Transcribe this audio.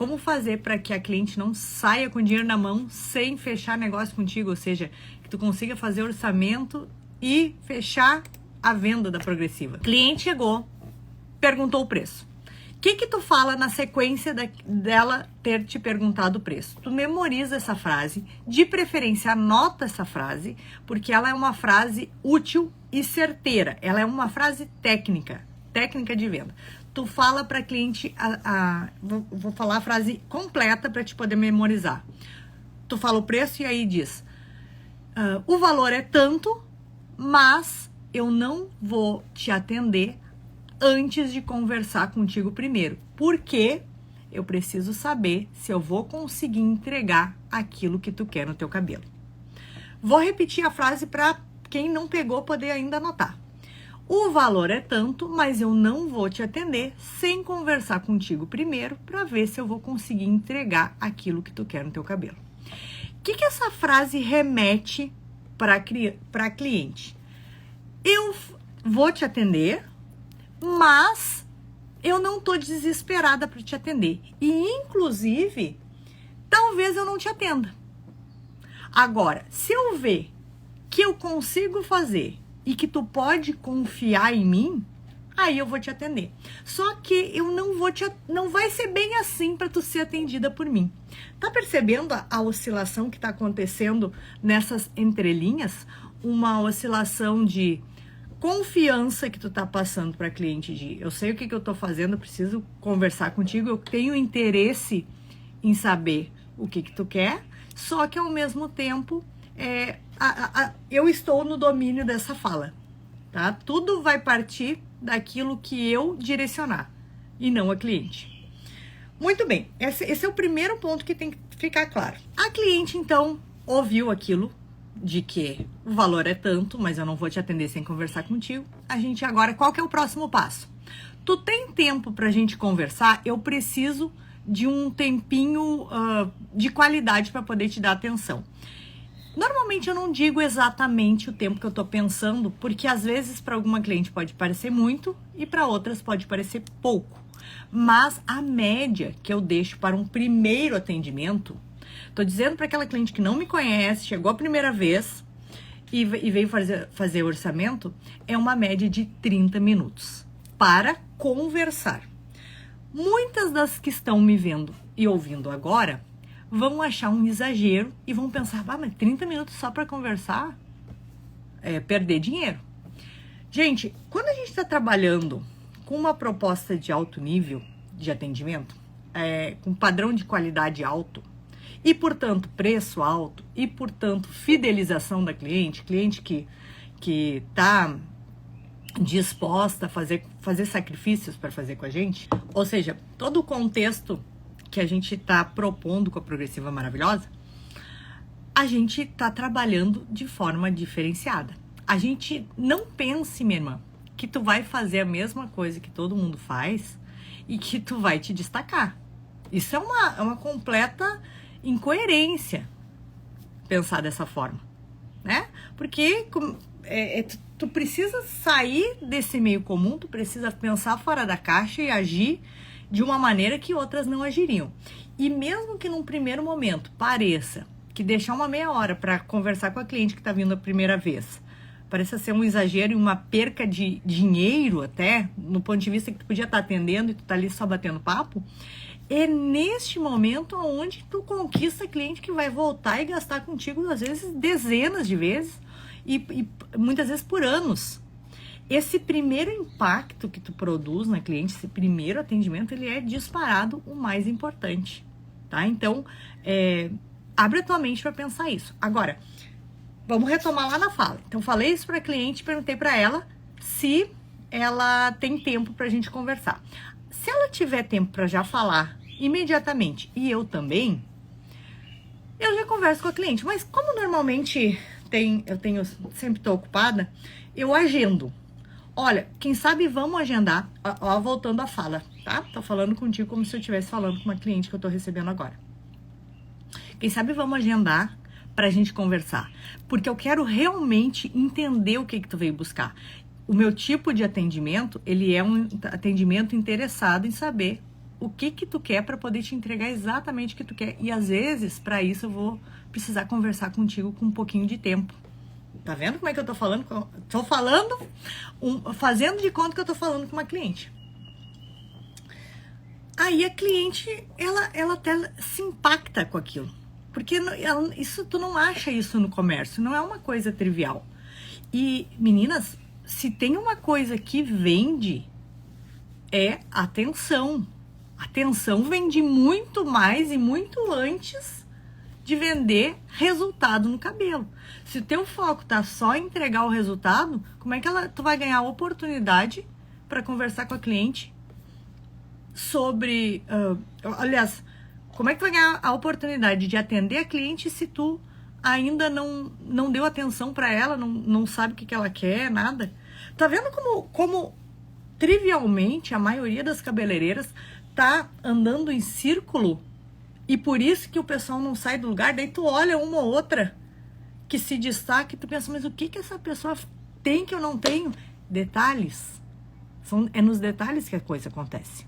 Como fazer para que a cliente não saia com dinheiro na mão sem fechar negócio contigo, ou seja, que tu consiga fazer orçamento e fechar a venda da Progressiva. Cliente chegou, perguntou o preço. O que tu fala na sequência dela ter te perguntado o preço? Tu memoriza essa frase, de preferência anota essa frase, porque ela é uma frase útil e certeira. Ela é uma frase técnica de venda. Tu fala para cliente, vou falar a frase completa para te poder memorizar. Tu fala o preço e aí diz, o valor é tanto, mas eu não vou te atender antes de conversar contigo primeiro, porque eu preciso saber se eu vou conseguir entregar aquilo que tu quer no teu cabelo. Vou repetir a frase para quem não pegou poder ainda anotar. O valor é tanto, mas eu não vou te atender sem conversar contigo primeiro para ver se eu vou conseguir entregar aquilo que tu quer no teu cabelo. O que essa frase remete para cliente? Eu vou te atender, mas eu não tô desesperada para te atender. E, inclusive, talvez eu não te atenda. Agora, se eu ver que eu consigo fazer e que tu pode confiar em mim, aí eu vou te atender. Só que eu não vai ser bem assim para tu ser atendida por mim. Tá percebendo a oscilação que tá acontecendo nessas entrelinhas? Uma oscilação de confiança que tu tá passando para cliente de eu sei o que eu tô fazendo, eu preciso conversar contigo, eu tenho interesse em saber o que tu quer, só que ao mesmo tempo eu estou no domínio dessa fala, tá? Tudo vai partir daquilo que eu direcionar e não a cliente. Muito bem, esse é o primeiro ponto que tem que ficar claro. A cliente, então, ouviu aquilo de que o valor é tanto, mas eu não vou te atender sem conversar contigo. A gente agora, qual que é o próximo passo? Tu tem tempo pra gente conversar? Eu preciso de um tempinho de qualidade para poder te dar atenção. Normalmente eu não digo exatamente o tempo que eu tô pensando, porque às vezes para alguma cliente pode parecer muito e para outras pode parecer pouco. Mas a média que eu deixo para um primeiro atendimento, tô dizendo para aquela cliente que não me conhece, chegou a primeira vez e veio fazer orçamento, é uma média de 30 minutos para conversar. Muitas das que estão me vendo e ouvindo agora vão achar um exagero e vão pensar, mas 30 minutos só para conversar é perder dinheiro. Gente, quando a gente está trabalhando com uma proposta de alto nível de atendimento, com padrão de qualidade alto, e, portanto, preço alto, e, portanto, fidelização da cliente que está disposta a fazer sacrifícios para fazer com a gente, ou seja, todo o contexto que a gente está propondo com a Progressiva Maravilhosa, a gente está trabalhando de forma diferenciada. A gente não pense, minha irmã, que tu vai fazer a mesma coisa que todo mundo faz e que tu vai te destacar. Isso é uma completa incoerência pensar dessa forma, né? Porque tu precisa sair desse meio comum, tu precisa pensar fora da caixa e agir de uma maneira que outras não agiriam. E mesmo que num primeiro momento pareça que deixar uma meia hora para conversar com a cliente que está vindo a primeira vez pareça ser um exagero e uma perca de dinheiro até, no ponto de vista que tu podia estar atendendo e tu tá ali só batendo papo, é neste momento onde tu conquista cliente que vai voltar e gastar contigo, às vezes, dezenas de vezes e muitas vezes por anos. Esse primeiro impacto que tu produz na cliente, esse primeiro atendimento, ele é disparado o mais importante, tá? Então, abre a tua mente para pensar isso. Agora, vamos retomar lá na fala. Então, falei isso para a cliente, perguntei para ela se ela tem tempo para a gente conversar. Se ela tiver tempo para já falar imediatamente e eu também, eu já converso com a cliente. Mas como normalmente eu sempre estou ocupada, eu agendo. Olha, quem sabe vamos agendar, voltando à fala, tá? Tô falando contigo como se eu estivesse falando com uma cliente que eu tô recebendo agora. Quem sabe vamos agendar pra gente conversar, porque eu quero realmente entender o que tu veio buscar. O meu tipo de atendimento, ele é um atendimento interessado em saber o que que tu quer para poder te entregar exatamente o que tu quer. E às vezes, para isso, eu vou precisar conversar contigo com um pouquinho de tempo. Tá vendo como é que eu tô falando? Tô falando, fazendo de conta que eu tô falando com uma cliente. Aí a cliente, ela até se impacta com aquilo. Porque isso, tu não acha isso no comércio, não é uma coisa trivial. E, meninas, se tem uma coisa que vende, é atenção. Atenção vende muito mais e muito antes de vender resultado no cabelo. Se o teu foco tá só em entregar o resultado, como é que tu vai ganhar a oportunidade para conversar com a cliente sobre... aliás, como é que tu vai ganhar a oportunidade de atender a cliente se tu ainda não deu atenção para ela, não sabe o que ela quer, nada? Tá vendo como trivialmente a maioria das cabeleireiras tá andando em círculo? E por isso que o pessoal não sai do lugar. Daí tu olha uma ou outra que se destaca e tu pensa, mas o que essa pessoa tem que eu não tenho? Detalhes. É nos detalhes que a coisa acontece.